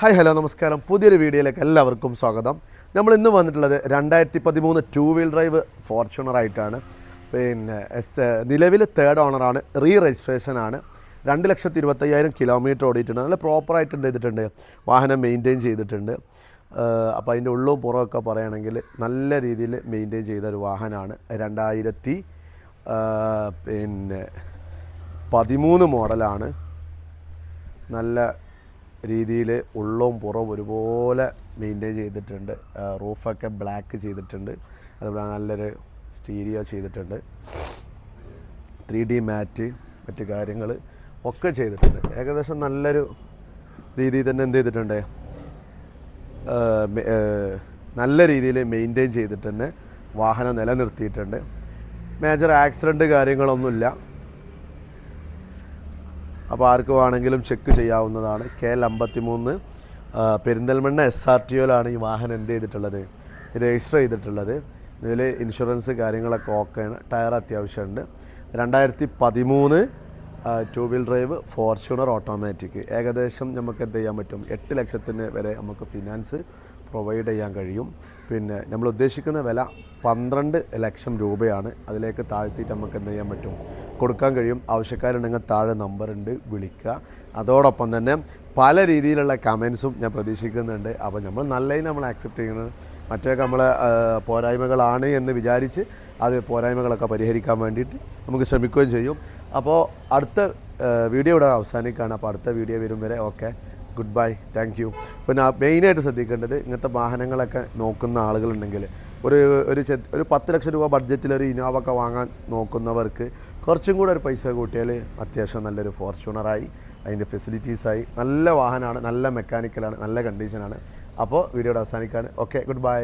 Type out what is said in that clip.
Hi hello നമസ്കാരം. പുതിയൊരു വീഡിയോയിലേക്ക് എല്ലാവർക്കും സ്വാഗതം. നമ്മൾ ഇന്ന് വന്നിട്ടുള്ളത് 2013 ടു വീൽ ഡ്രൈവ് ഫോർച്യൂണർ ആയിട്ടാണ്. പിന്നെ നിലവിൽ തേർഡ് ഓണറാണ്, രജിസ്ട്രേഷനാണ്. 2,25,000 കിലോമീറ്റർ ഓടിയിട്ടുണ്ട്. നല്ല പ്രോപ്പറായിട്ട് ചെയ്തിട്ടുണ്ട്, വാഹനം മെയിൻറ്റെയിൻ ചെയ്തിട്ടുണ്ട്. അപ്പോൾ അതിൻ്റെ ഉള്ളും പുറമൊക്കെ പറയുകയാണെങ്കിൽ നല്ല രീതിയിൽ മെയിൻറ്റെയിൻ ചെയ്ത ഒരു വാഹനമാണ്. 2013 മോഡലാണ്. നല്ല രീതിയിൽ ഉള്ളവും പുറവും ഒരുപോലെ മെയിൻറ്റെയിൻ ചെയ്തിട്ടുണ്ട്. റൂഫൊക്കെ ബ്ലാക്ക് ചെയ്തിട്ടുണ്ട്. അതുപോലെ നല്ലൊരു സ്റ്റീരിയോ ചെയ്തിട്ടുണ്ട്. 3D മാറ്റ് മറ്റ് കാര്യങ്ങൾ ഒക്കെ ചെയ്തിട്ടുണ്ട്. ഏകദേശം നല്ലൊരു രീതിയിൽ തന്നെ എന്ത് ചെയ്തിട്ടുണ്ട്, നല്ല രീതിയിൽ മെയിൻറ്റെയിൻ ചെയ്തിട്ട് തന്നെ വാഹനം നിലനിർത്തിയിട്ടുണ്ട്. മേജർ ആക്സിഡൻറ്റ് കാര്യങ്ങളൊന്നുമില്ല. അപ്പോൾ ആർക്ക് വേണമെങ്കിലും ചെക്ക് ചെയ്യാവുന്നതാണ്. KL53 പെരിന്തൽമണ്ണ SRTOയിലാണ് ഈ വാഹനം എന്ത് ചെയ്തിട്ടുള്ളത്, രജിസ്റ്റർ ചെയ്തിട്ടുള്ളത്. ഇതിൽ ഇൻഷുറൻസ് കാര്യങ്ങളൊക്കെ ഓക്കെയാണ്. ടയർ അത്യാവശ്യമുണ്ട്. 2013 two wheel drive Fortuner automatic. ഏകദേശം നമുക്ക് എന്ത് ചെയ്യാൻ പറ്റും, 8 ലക്ഷത്തിന് വരെ നമുക്ക് ഫിനാൻസ് പ്രൊവൈഡ് ചെയ്യാൻ കഴിയും. പിന്നെ നമ്മൾ ഉദ്ദേശിക്കുന്ന വില 12 ലക്ഷം രൂപയാണ്. അതിലേക്ക് താഴ്ത്തിയിട്ട് നമുക്ക് എന്ത് ചെയ്യാൻ പറ്റും, കൊടുക്കാൻ കഴിയും. ആവശ്യക്കാരുണ്ടെങ്കിൽ താഴെ നമ്പറുണ്ട്, വിളിക്കുക. അതോടൊപ്പം തന്നെ പല രീതിയിലുള്ള കമൻസും ഞാൻ പ്രതീക്ഷിക്കുന്നുണ്ട്. അപ്പോൾ നമ്മൾ ആക്സെപ്റ്റ് ചെയ്യുന്നത്, മറ്റൊക്കെ നമ്മളെ പോരായ്മകളാണ് എന്ന് വിചാരിച്ച് അത് പോരായ്മകളൊക്കെ പരിഹരിക്കാൻ വേണ്ടിയിട്ട് നമുക്ക് ശ്രമിക്കുകയും ചെയ്യും. അപ്പോൾ അടുത്ത വീഡിയോ ഇവിടെ അവസാനിക്കുകയാണ്. അപ്പോൾ അടുത്ത വീഡിയോ വരും വരെ okay, good bye, thank you. പിന്നെ മെയിനായിട്ട് ശ്രദ്ധിക്കേണ്ടത്, ഇങ്ങനത്തെ വാഹനങ്ങളൊക്കെ നോക്കുന്ന ആളുകളുണ്ടെങ്കിൽ ഒരു 10 ലക്ഷം രൂപ ബഡ്ജറ്റിൽ ഒരു ഇന്നോവ ഒക്കെ വാങ്ങാൻ നോക്കുന്നവർക്ക് കുറച്ചും കൂടെ ഒരു പൈസ കൂട്ടിയാൽ അത്യാവശ്യം നല്ലൊരു ഫോർച്യൂണറായി, അതിൻ്റെ ഫെസിലിറ്റീസായി. നല്ല വാഹനമാണ്, നല്ല മെക്കാനിക്കലാണ്, നല്ല കണ്ടീഷനാണ്. അപ്പോൾ വീഡിയോയുടെ അവസാനിക്കുകയാണ്. Okay, good bye.